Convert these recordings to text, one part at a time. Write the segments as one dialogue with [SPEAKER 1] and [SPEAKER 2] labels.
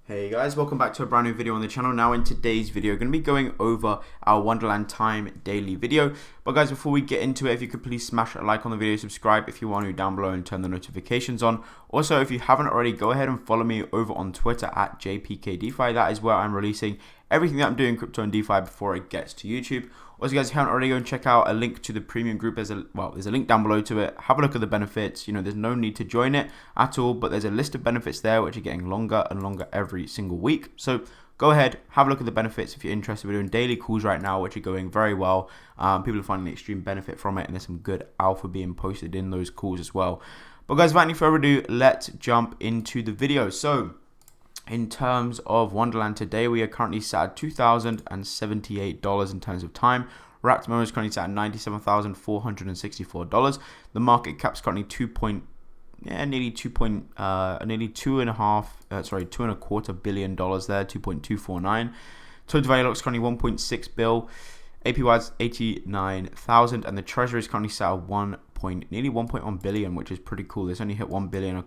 [SPEAKER 1] Hey guys, welcome back to a brand new video on the channel. Now in today's video, we're going to be going over our Wonderland time daily video. But guys, before we get into it, if you could please smash a like on the video, subscribe if you want to down below and turn the notifications on. Also, if you haven't already, go ahead and follow me over on Twitter at JPKDeFi. That is where I'm releasing everything that I'm doing crypto and DeFi before it gets to YouTube. Also, guys, if you haven't already, go and check out a link to the premium group. There's a link down below to it. Have a look at the benefits. There's no need to join it at all, but there's a list of benefits there which are getting longer and longer every single week. So go ahead, have a look at the benefits if you're interested. We're doing daily calls right now, which are going very well. People are finding extreme benefit from it, and there's some good alpha being posted in those calls as well. But guys, without any further ado, let's jump into the video. So in terms of Wonderland today, we are currently sat at $2,078 in terms of time. Wrapped Memo is currently sat at $97,464. The market cap's currently nearly $2.25 billion there, 2.249. Total value looks currently 1.6 bill. APY is 89,000, and the treasury is currently sat at nearly 1.1 billion, which is pretty cool. This only hit 1 billion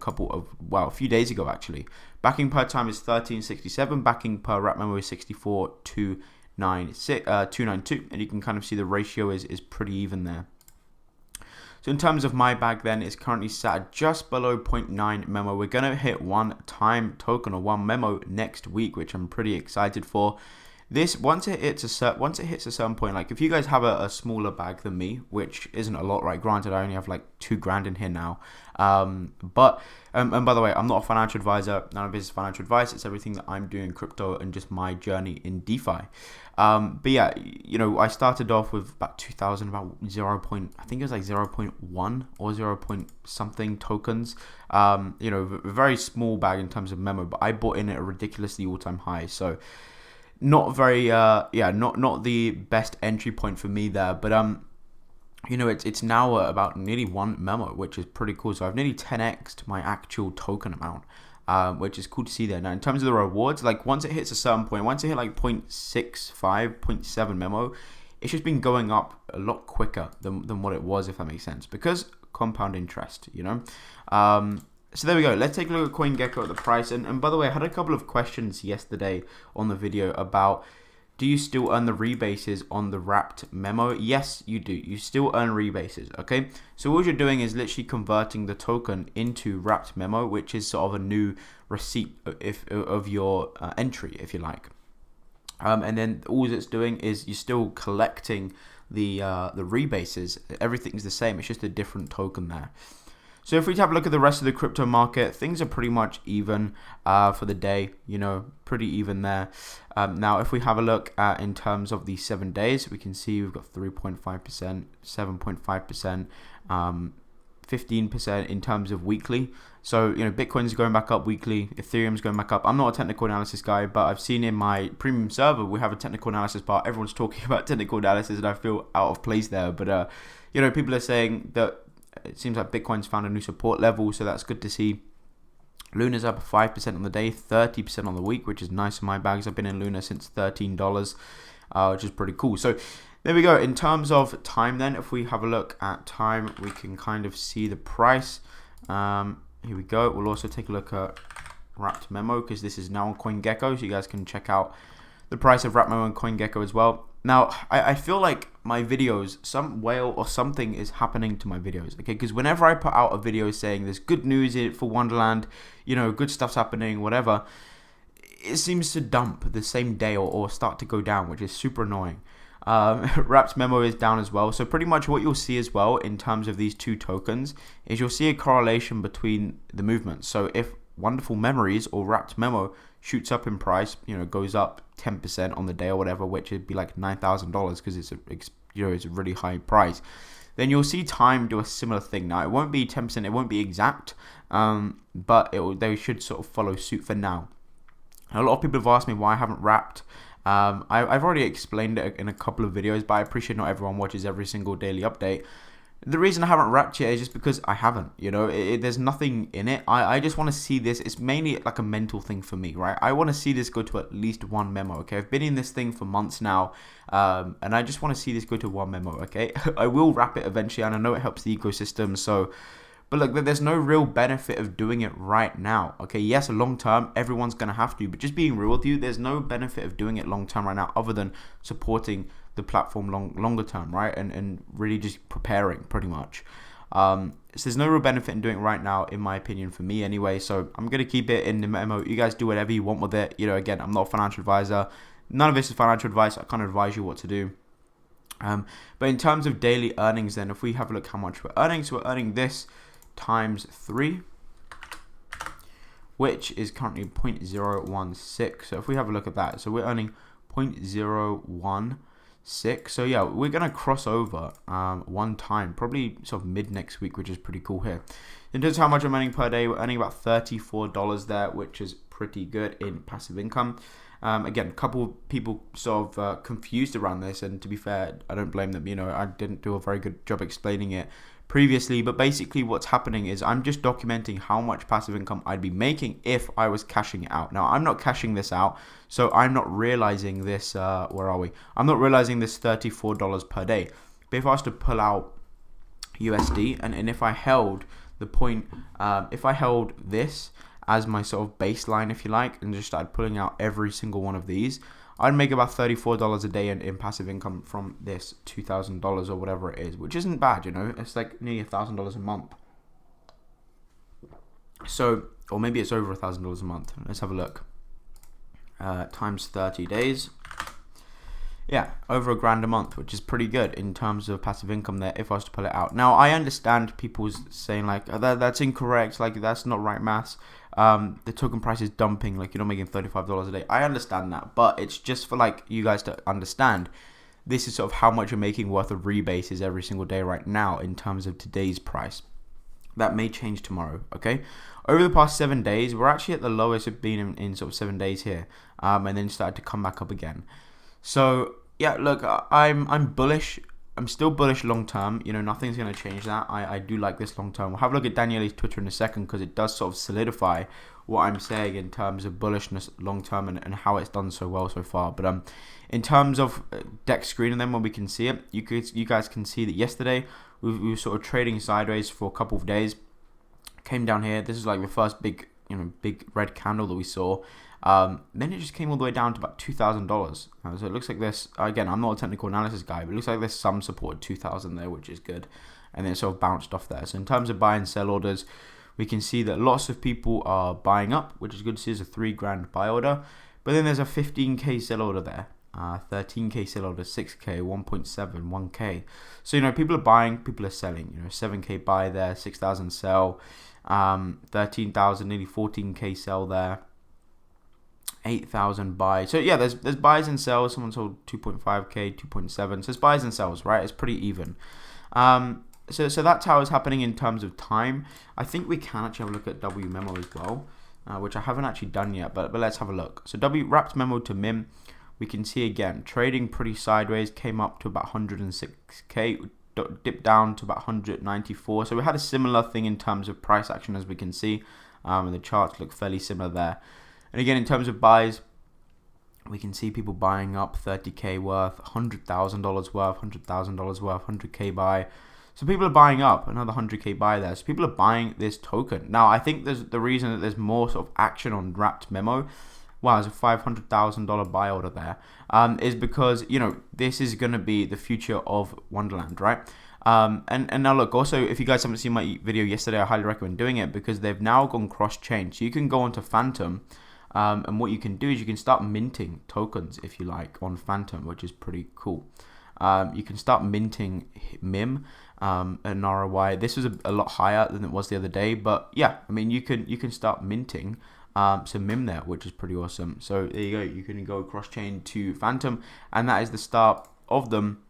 [SPEAKER 1] a few days ago actually. Backing per time is 1367. Backing per wrap memo is 64,292, and you can kind of see the ratio is pretty even there. So in terms of my bag then, it's currently sat at just below 0.9 memo. We're gonna hit one time token or one memo next week, which I'm pretty excited for. This once it hits a certain point, like if you guys have a smaller bag than me, which isn't a lot, right? Granted, I only have like $2,000 in here now. And by the way, I'm not a financial advisor. None of this is financial advice. It's everything that I'm doing in crypto and just my journey in DeFi. But yeah, I started off with about 2,000, about I think it was like 0.1 or 0. Something tokens. A very small bag in terms of memo, but I bought in at a ridiculously all-time high. So not very not the best entry point for me there, but it's now about nearly one memo, which is pretty cool. So I've nearly 10x'd my actual token amount, which is cool to see there. Now in terms of the rewards, like once it hits a certain point, once it hit like 0.65, 0.7 memo, it's just been going up a lot quicker than what it was, if that makes sense, because compound interest, So there we go. Let's take a look at CoinGecko at the price. And by the way, I had a couple of questions yesterday on the video about, do you still earn the rebases on the wrapped memo? Yes, you do. You still earn rebases, okay? So what you're doing is literally converting the token into wrapped memo, which is sort of a new receipt of your entry, if you like. And then all it's doing is you're still collecting the rebases. Everything's the same. It's just a different token there. So if we have a look at the rest of the crypto market, things are pretty much even for the day, pretty even there. Now, if we have a look at in terms of the 7 days, we can see we've got 3.5%, 7.5%, 15% in terms of weekly. So, Bitcoin's going back up weekly, Ethereum's going back up. I'm not a technical analysis guy, but I've seen in my premium server, we have a technical analysis part. Everyone's talking about technical analysis, and I feel out of place there. But, people are saying that it seems like Bitcoin's found a new support level, so that's good to see. Luna's up 5% on the day, 30% on the week, which is nice in my bags. I've been in Luna since $13, which is pretty cool. So there we go. In terms of time then, if we have a look at time, we can kind of see the price. Here we go. We'll also take a look at wrapped memo, because this is now on CoinGecko, so you guys can check out the price of wrapped memo on CoinGecko as well. Now, I feel like my videos, some whale or something is happening to my videos, okay? Because whenever I put out a video saying there's good news for Wonderland, good stuff's happening, whatever, it seems to dump the same day or start to go down, which is super annoying. Wrapped memo is down as well. So pretty much what you'll see as well in terms of these two tokens is you'll see a correlation between the movements. So if Wonderful Memories or wrapped memo shoots up in price, goes up 10% on the day or whatever, which would be like $9,000 because it's a really high price, then you'll see time do a similar thing. Now it won't be 10%, it won't be exact, but they should sort of follow suit for now. A lot of people have asked me why I haven't wrapped. I've already explained it in a couple of videos, but I appreciate not everyone watches every single daily update. The reason I haven't wrapped yet is just because I haven't, there's nothing in it. I just want to see this. It's mainly like a mental thing for me, right? I want to see this go to at least one memo, okay? I've been in this thing for months now, and I just want to see this go to one memo, okay? I will wrap it eventually, and I know it helps the ecosystem, so But look, there's no real benefit of doing it right now. Okay, yes, long term, everyone's going to have to. But just being real with you, there's no benefit of doing it long term right now other than supporting the platform longer term, right? And really just preparing pretty much. So there's no real benefit in doing it right now, in my opinion, for me anyway. So I'm going to keep it in the memo. You guys do whatever you want with it. You know, again, I'm not a financial advisor. None of this is financial advice. I can't advise you what to do. But in terms of daily earnings, then, if we have a look how much we're earning, so we're earning this times 3, which is currently 0.016. So if we have a look at that, so we're earning 0.016. So yeah, we're gonna cross over one time, probably sort of mid next week, which is pretty cool here. In terms of how much I'm earning per day, we're earning about $34 there, which is pretty good in passive income. Again, a couple of people sort of confused around this, and to be fair, I don't blame them. You know, I didn't do a very good job explaining it previously, but basically what's happening is I'm just documenting how much passive income I'd be making if I was cashing it out. Now, I'm not cashing this out, so I'm not realizing this, where are we? I'm not realizing this $34 per day. But if I was to pull out USD, and if I held the point, if I held this as my sort of baseline, if you like, and just started pulling out every single one of these, I'd make about $34 a day in passive income from this $2,000 or whatever it is, which isn't bad, you know. It's like nearly $1,000 a month. So, or maybe it's over $1,000 a month. Let's have a look. Times 30 days. Yeah, over $1,000 a month, which is pretty good in terms of passive income there if I was to pull it out. Now, I understand people saying like, oh, that's incorrect, like that's not right maths. The token price is dumping, like you're not making $35 a day. I understand that, but it's just for like you guys to understand. This is sort of how much you're making worth of rebases every single day right now in terms of today's price. That may change tomorrow, okay? Over the past 7 days, we're actually at the lowest we've been in sort of 7 days here, and then started to come back up again. So yeah, look, I'm bullish. I'm still bullish long term. You know, nothing's going to change that. I do like this long term. We'll have a look at Daniele's Twitter in a second because it does sort of solidify what I'm saying in terms of bullishness long term and how it's done so well so far. But in terms of DEX screen and then when we can see it, you guys can see that yesterday we were sort of trading sideways for a couple of days. Came down here. This is like the first big red candle that we saw. Then it just came all the way down to about $2,000. So it looks like this, again, I'm not a technical analysis guy, but it looks like there's some support at 2,000 there, which is good. And then it sort of bounced off there. So in terms of buy and sell orders, we can see that lots of people are buying up, which is good to see. There's a $3,000 buy order. But then there's a 15K sell order there. 13K sell order, 6K, 1.7, 1K. So, you know, people are buying, people are selling. You know, 7K buy there, 6,000 sell, 13,000, nearly 14K sell there. 8,000 buy. So yeah, there's buys and sells. Someone sold 2.5K, 2.7. So there's buys and sells, right? It's pretty even. So that's how it's happening in terms of time. I think we can actually have a look at W memo as well, which I haven't actually done yet, but let's have a look. So W wrapped memo to MIM. We can see again trading pretty sideways. Came up to about 106K, dipped down to about 194. So we had a similar thing in terms of price action as we can see, and the charts look fairly similar there. And again, in terms of buys, we can see people buying up 30K worth, $100,000 worth, $100,000 worth, 100K buy. So people are buying up, another 100K buy there. So people are buying this token. Now, I think there's the reason that there's more sort of action on wrapped memo. Wow, there's a $500,000 buy order there. Is because, you know, this is going to be the future of Wonderland, right? And now look, also, if you guys haven't seen my video yesterday, I highly recommend doing it because they've now gone cross-chain. So you can go onto Phantom. And what you can do is you can start minting tokens, if you like, on Phantom, which is pretty cool. You can start minting MIM and ROI. This was a lot higher than it was the other day, but yeah, I mean, you can start minting some MIM there, which is pretty awesome. So there you go. You can go cross-chain to Phantom, and that is the start of them,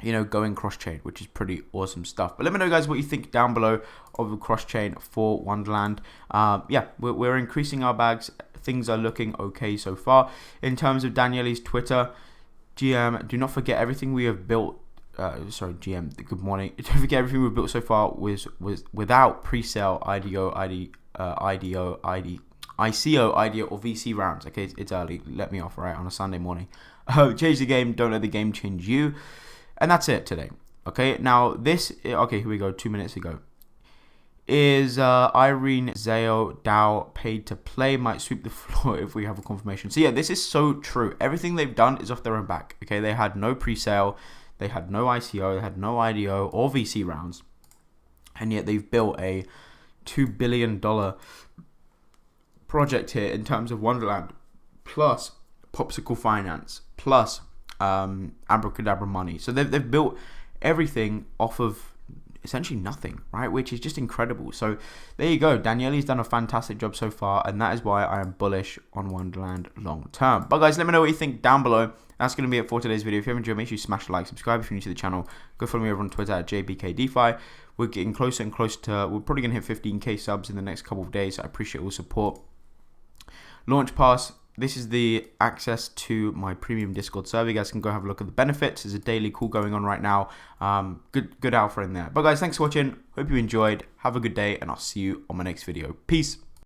[SPEAKER 1] you know, going cross-chain, which is pretty awesome stuff. But let me know, guys, what you think down below of the cross-chain for Wonderland. Yeah, we're increasing our bags. Things are looking okay so far. In terms of Daniele's Twitter, GM, do not forget everything we have built. GM, good morning. Don't forget everything we've built so far was without pre-sale, ICO, IDO, or VC rounds. Okay, it's early. Let me off, right, on a Sunday morning. Change the game. Don't let the game change you. And that's it today. Okay, now this. Okay, here we go. 2 minutes ago. is Irene Zao DAO paid to play, might sweep the floor if we have a confirmation. So yeah, this is so true. Everything they've done is off their own back. Okay, they had no pre-sale, they had no ICO, they had no IDO or VC rounds, and yet they've built a $2 billion project here in terms of Wonderland, plus Popsicle Finance, plus Abracadabra Money. So they've built everything off of essentially nothing, right? Which is just incredible. So there you go. Daniele's done a fantastic job so far, and that is why I am bullish on Wonderland long term. But guys, let me know what you think down below. That's going to be it for today's video. If you have enjoyed, make sure you smash the like, subscribe if you're new to the channel. Go follow me over on Twitter at JBKDefi. We're getting closer and closer to, we're probably going to hit 15k subs in the next couple of days. So I appreciate all support. Launch Pass. This is the access to my premium Discord server. You guys can go have a look at the benefits. There's a daily call going on right now. Good alpha in there. But guys, thanks for watching. Hope you enjoyed. Have a good day, and I'll see you on my next video. Peace.